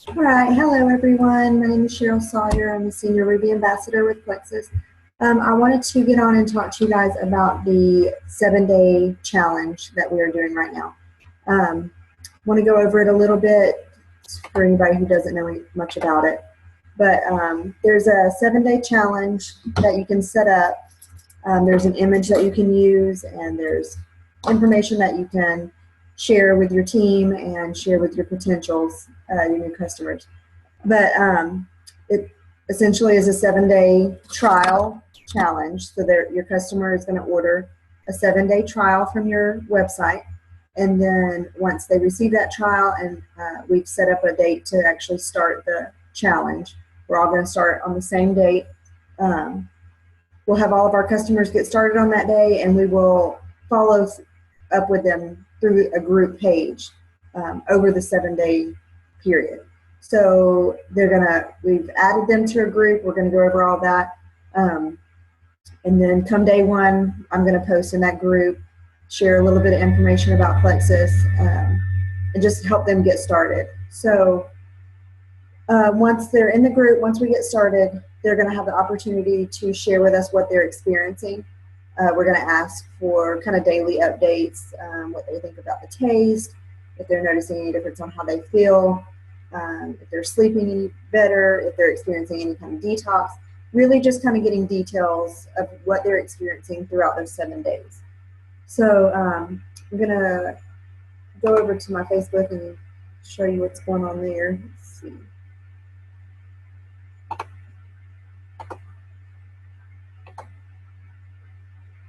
All right, hello everyone. My name is Cheryl Sawyer. I'm the Senior Ruby Ambassador with Plexus. I wanted to get on and talk to you guys about the 7-day challenge that we are doing right now. Want to go over it a little bit for anybody who doesn't know much about it. But there's a 7-day challenge that you can set up. There's an image that you can use, and there's information that you can share with your team and share with your potentials, your new customers. But it essentially is a 7-day trial challenge. So your customer is going to order a 7-day trial from your website. And then once they receive that trial, and we've set up a date to actually start the challenge, we're all going to start on the same date. We'll have all of our customers get started on that day, and we will follow up with them through a group page over the 7-day period. So we've added them to a group. We're going to go over all that. And then come day one, I'm going to post in that group, share a little bit of information about Plexus, and just help them get started. So once they're in the group, once we get started, they're going to have the opportunity to share with us what they're experiencing. We're going to ask for kind of daily updates, what they think about the taste, if they're noticing any difference on how they feel, if they're sleeping any better, if they're experiencing any kind of detox, really just kind of getting details of what they're experiencing throughout those 7 days. So I'm going to go over to my Facebook and show you what's going on there. Let's see.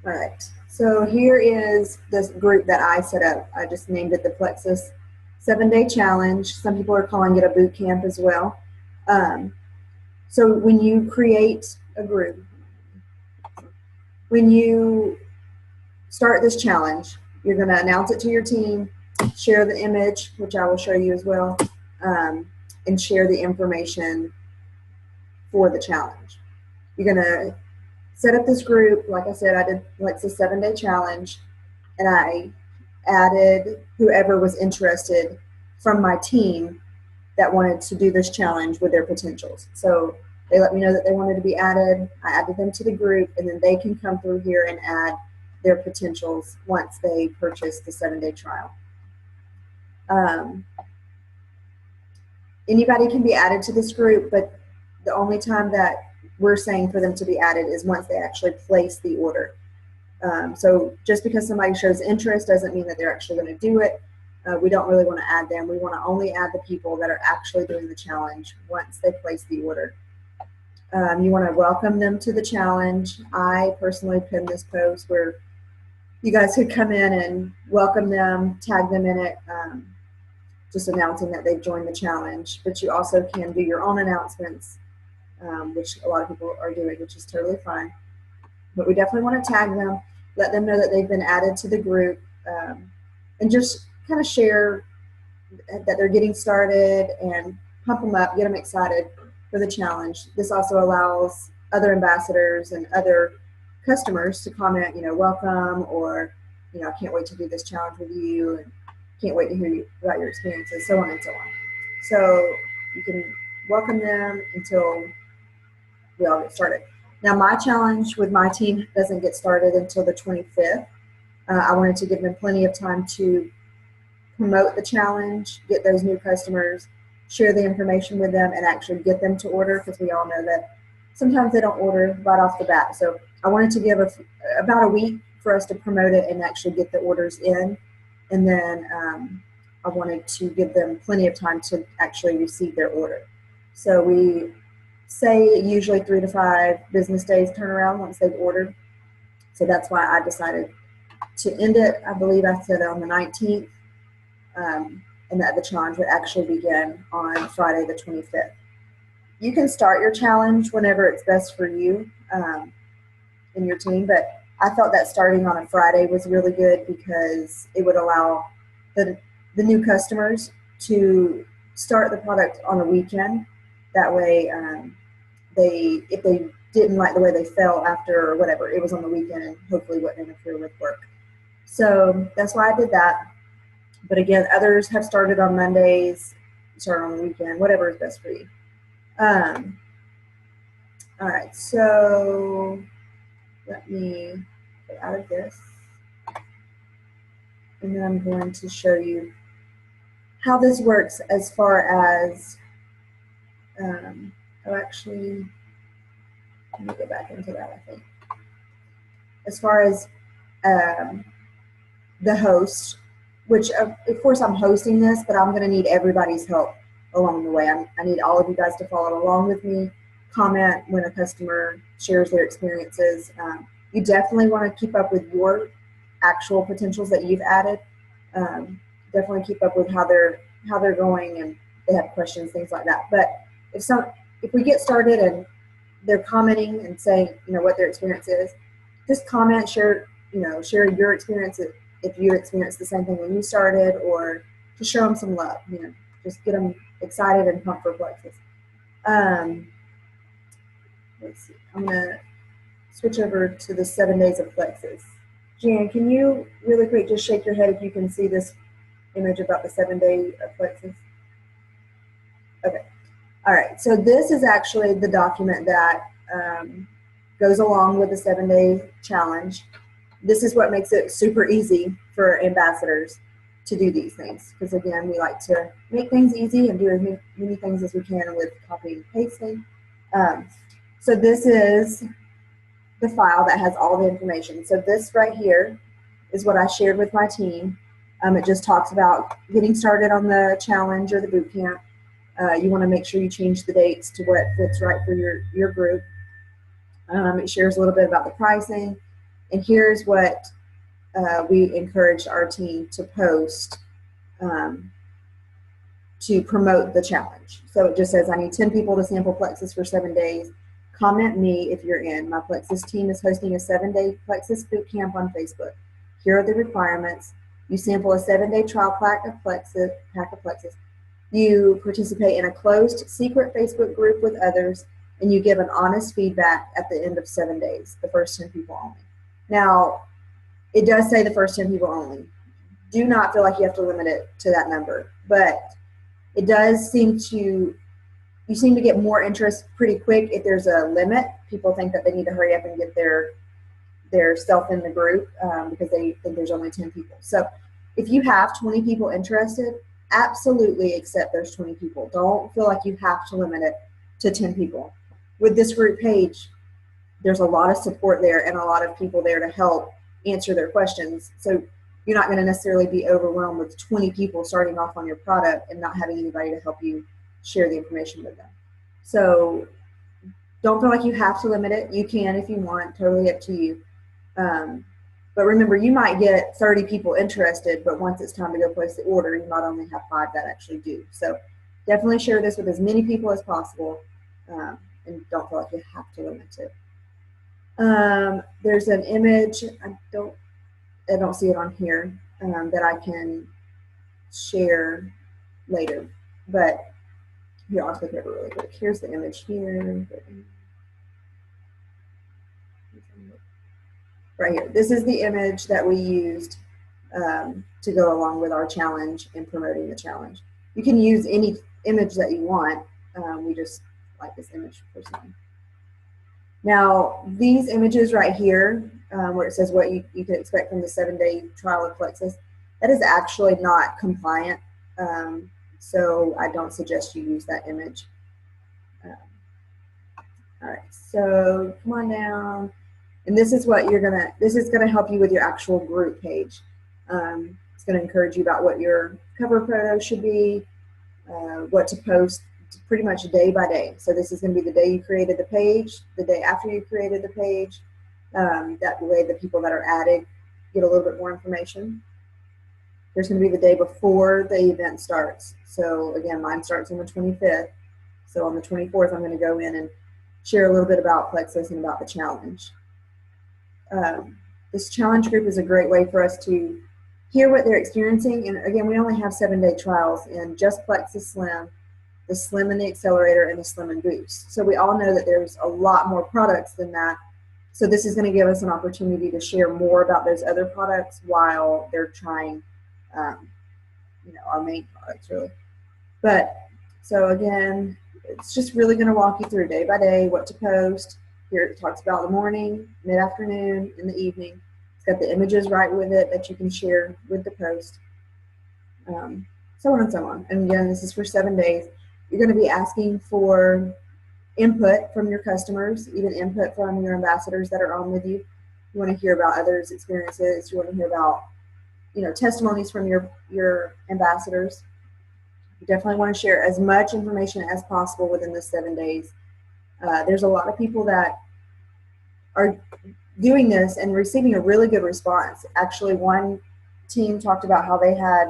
All right, so here is this group that I set up. I just named it the Plexus 7-Day Challenge. Some people are calling it a boot camp as well. So when you create a group, when you start this challenge, you're going to announce it to your team, share the image, which I will show you as well, and share the information for the challenge. You're going to set up this group. Like I said, I did Plexus 7-Day Challenge, and I added whoever was interested from my team that wanted to do this challenge with their potentials. So they let me know that they wanted to be added. I added them to the group, and then they can come through here and add their potentials once they purchase the 7-day trial. Anybody can be added to this group, but the only time that we're saying for them to be added is once they actually place the order. So just because somebody shows interest doesn't mean that they're actually going to do it. We don't really want to add them. We want to only add the people that are actually doing the challenge once they place the order. You want to welcome them to the challenge. I personally pinned this post where you guys could come in and welcome them, tag them in it, just announcing that they've joined the challenge. But you also can do your own announcements, which a lot of people are doing, which is totally fine. But we definitely want to tag them, let them know that they've been added to the group, and just kind of share that they're getting started and pump them up, get them excited for the challenge. This also allows other ambassadors and other customers to comment, welcome, or, I can't wait to do this challenge with you, and can't wait to hear about your experiences, so on and so on. So you can welcome them until we all get started. Now, my challenge with my team doesn't get started until the 25th. I wanted to give them plenty of time to promote the challenge, get those new customers, share the information with them, and actually get them to order, because we all know that sometimes they don't order right off the bat. So I wanted to give about a week for us to promote it and actually get the orders in. And then I wanted to give them plenty of time to actually receive their order. So we say usually 3 to 5 business days turnaround once they've ordered. So that's why I decided to end it. I believe I said on the 19th, and that the challenge would actually begin on Friday the 25th. You can start your challenge whenever it's best for you and your team, but I felt that starting on a Friday was really good because it would allow the new customers to start the product on a weekend. That way, if they didn't like the way they felt after or whatever, it was on the weekend and hopefully wouldn't interfere with work. So that's why I did that. But again, others have started on Mondays, start on the weekend, whatever is best for you. All right, so let me get out of this. And then I'm going to show you how this works as far as, actually, let me get back into that, I think. As far as the host, which of course I'm hosting this, but I'm going to need everybody's help along the way. I need all of you guys to follow along with me, comment when a customer shares their experiences. You definitely want to keep up with your actual potentials that you've added. Definitely keep up with how they're going, and they have questions, things like that. But if we get started and they're commenting and saying, what their experience is, just comment, share your experience if you experienced the same thing when you started, or to show them some love. Just get them excited and pumped for Plexus. Let's see. I'm gonna switch over to the 7 days of Plexus. Jan, can you really quick just shake your head if you can see this image about the 7 day of Plexus? Okay. All right. So this is actually the document that goes along with the 7 day challenge. This is what makes it super easy for ambassadors to do these things, because again, we like to make things easy and do as many things as we can with copying and pasting. So this is the file that has all the information. So this right here is what I shared with my team. It just talks about getting started on the challenge or the boot camp. You want to make sure you change the dates to what fits right for your group. It shares a little bit about the pricing. And here's what we encourage our team to post to promote the challenge. So it just says, I need 10 people to sample Plexus for 7 days. Comment me if you're in. My Plexus team is hosting a 7-day Plexus boot camp on Facebook. Here are the requirements. You sample a 7-day trial pack of Plexus. You participate in a closed secret Facebook group with others, and you give an honest feedback at the end of 7 days, the first 10 people only. Now, it does say the first 10 people only. Do not feel like you have to limit it to that number, but it does seem you seem to get more interest pretty quick if there's a limit. People think that they need to hurry up and get their self in the group because they think there's only 10 people. So if you have 20 people interested, absolutely accept those 20 people. Don't feel like you have to limit it to 10 people. With this group page, there's a lot of support there and a lot of people there to help answer their questions. So you're not going to necessarily be overwhelmed with 20 people starting off on your product and not having anybody to help you share the information with them. So don't feel like you have to limit it. You can if you want, totally up to you. But remember, you might get 30 people interested, but once it's time to go place the order, you might only have 5 that actually do. So definitely share this with as many people as possible, and don't feel like you have to limit it. There's an image, I don't see it on here, that I can share later, but here, I'll click over really quick. Here's the image here. Right here. This is the image that we used to go along with our challenge and promoting the challenge. You can use any image that you want. We just like this image personally. Now, these images right here, where it says what you can expect from the 7-day trial of Plexus, that is actually not compliant. So I don't suggest you use that image. All right, so come on down. And this is what this is gonna help you with your actual group page. It's gonna encourage you about what your cover photo should be, what to post pretty much day by day. So this is gonna be the day you created the page, the day after you created the page. That way the people that are added get a little bit more information. There's gonna be the day before the event starts. So again, mine starts on the 25th. So on the 24th, I'm gonna go in and share a little bit about Plexus and about the challenge. This challenge group is a great way for us to hear what they're experiencing. And again, we only have 7-day trials in just Plexus Slim, the Slim and the Accelerator, and the Slim and Boost. So we all know that there's a lot more products than that. So this is going to give us an opportunity to share more about those other products while they're trying, our main products really. But So again, it's just really going to walk you through day by day what to post. Here it talks about the morning, mid-afternoon, and the evening. It's got the images right with it that you can share with the post, so on and so on. And again, this is for 7 days. You're going to be asking for input from your customers, even input from your ambassadors that are on with you. You want to hear about others' experiences. You want to hear about, testimonies from your ambassadors. You definitely want to share as much information as possible within the 7 days. There's a lot of people that are doing this and receiving a really good response. Actually, one team talked about how they had,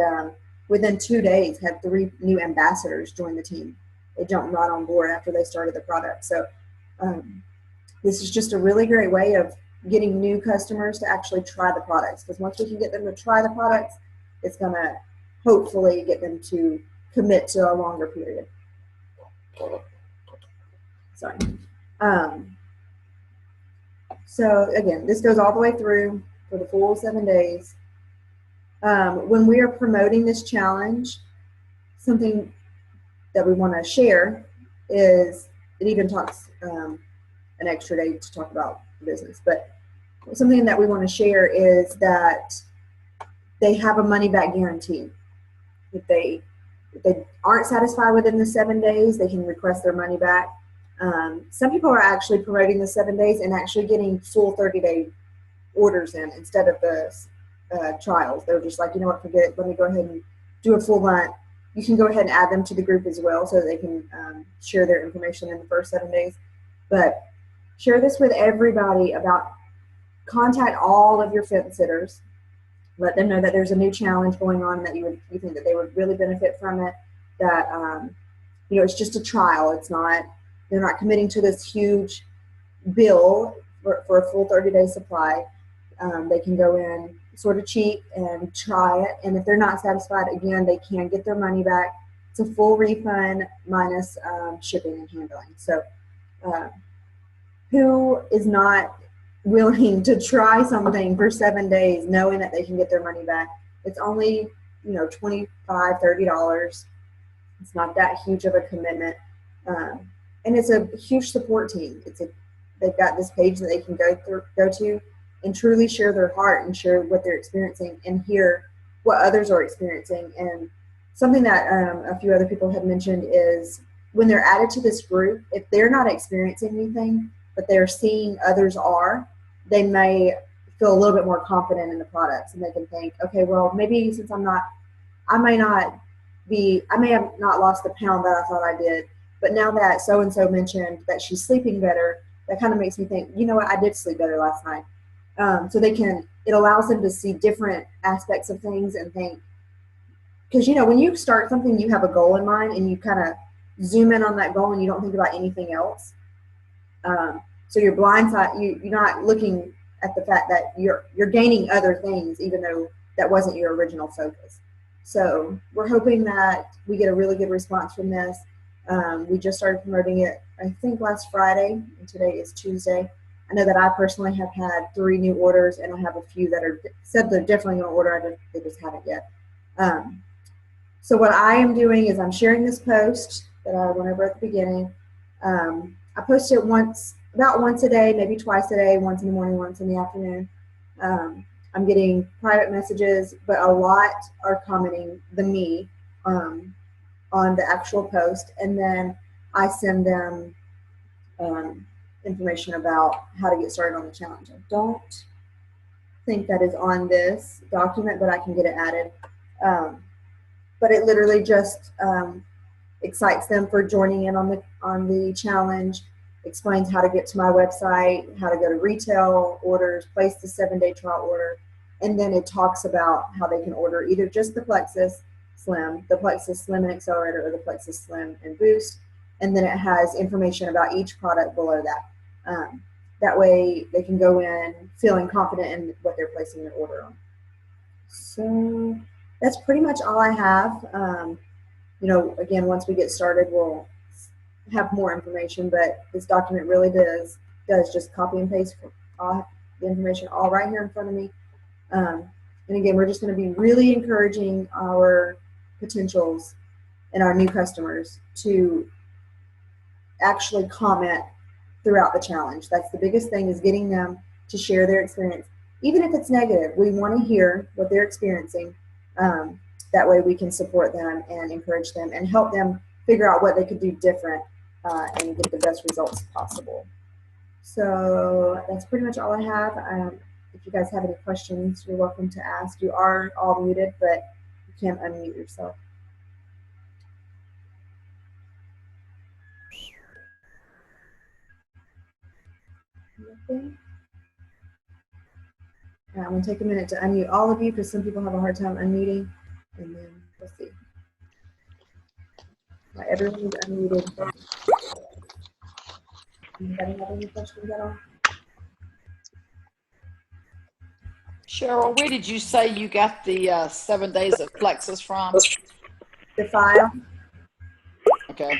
within 2 days, had 3 new ambassadors join the team. They jumped right on board after they started the product. So this is just a really great way of getting new customers to actually try the products, because once we can get them to try the products, it's going to hopefully get them to commit to a longer period. Sorry. So again, this goes all the way through for the full 7 days. When we are promoting this challenge, something that we want to share is, it even talks an extra day to talk about the business, but something that we want to share is that they have a money back guarantee. If they aren't satisfied within the 7 days, they can request their money back. Some people are actually promoting the 7 days and actually getting full 30-day orders in instead of the trials. They're just like, you know what, forget it. Let me go ahead and do a full month. You can go ahead and add them to the group as well so that they can share their information in the first 7 days. But share this with everybody about, contact all of your fence sitters. Let them know that there's a new challenge going on and that you think that they would really benefit from it. That it's just a trial. It's not, they're not committing to this huge bill for a full 30-day supply. They can go in sort of cheap and try it, and if they're not satisfied, again, they can get their money back. It's a full refund minus shipping and handling. So who is not willing to try something for 7 days knowing that they can get their money back? It's only $25, $30. It's not that huge of a commitment, and it's a huge support team. They've got this page that they can go to and truly share their heart and share what they're experiencing and hear what others are experiencing. And something that a few other people have mentioned is, when they're added to this group, if they're not experiencing anything but they're seeing others are, they may feel a little bit more confident in the products, and they can think, okay, well, maybe since I may have not lost the pound that I thought I did, but now that so-and-so mentioned that she's sleeping better, that kind of makes me think, you know what, I did sleep better last night. So it allows them to see different aspects of things and think, because when you start something, you have a goal in mind and you kind of zoom in on that goal and you don't think about anything else. So you're blindsided, you're not looking at the fact that you're gaining other things, even though that wasn't your original focus. So we're hoping that we get a really good response from this. We just started promoting it, I think, last Friday, and today is Tuesday. I know that I personally have had 3 new orders, and I have a few that are said they're definitely going to order. They just haven't yet. So what I am doing is I'm sharing this post that I went over at the beginning. I post it about once a day, maybe twice a day, once in the morning, once in the afternoon. I'm getting private messages, but a lot are commenting me on the actual post, and then I send them information about how to get started on the challenge. I don't think that is on this document, but I can get it added. But it literally just excites them for joining in on the challenge, explains how to get to my website, how to go to retail orders, place the 7-day trial order, and then it talks about how they can order either just the Plexus Slim, the Plexus Slim and Accelerator, or the Plexus Slim and Boost, and then it has information about each product below that. That way they can go in feeling confident in what they're placing their order on. So that's pretty much all I have. Again, once we get started, we'll have more information, but this document really does just copy and paste all the information all right here in front of me. And again, we're just going to be really encouraging our potentials and our new customers to actually comment throughout the challenge. That's the biggest thing, is getting them to share their experience. Even if it's negative, we want to hear what they're experiencing. That way we can support them and encourage them and help them figure out what they could do different and get the best results possible. So that's pretty much all I have. If you guys have any questions, you're welcome to ask. You are all muted, but you can't unmute yourself. Nothing? I'm going to take a minute to unmute all of you because some people have a hard time unmuting. And then we'll see. Right, everyone is unmuted. Anybody have any questions at all? Cheryl, where did you say you got the 7 days of Plexus from? The file? Okay.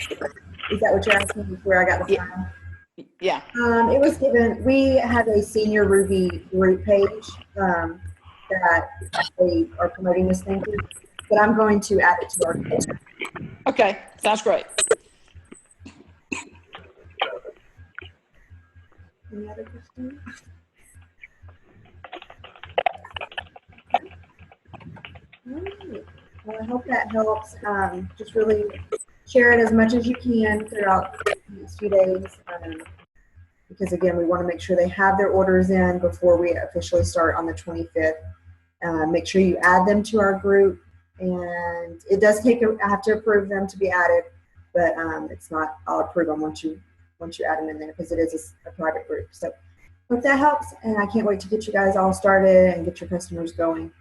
Is that what you're asking? Where I got the file? Yeah. It was given, we have a senior Ruby group page that they are promoting this thing to, but I'm going to add it to our page. Okay, sounds great. Any other questions? All right. Well, I hope that helps. Just really share it as much as you can throughout these few days. Because again, we want to make sure they have their orders in before we officially start on the 25th. Make sure you add them to our group, and it does take I have to approve them to be added, but it's not, I'll approve them once you add them in there, because it is a private group. So hope that helps, and I can't wait to get you guys all started and get your customers going.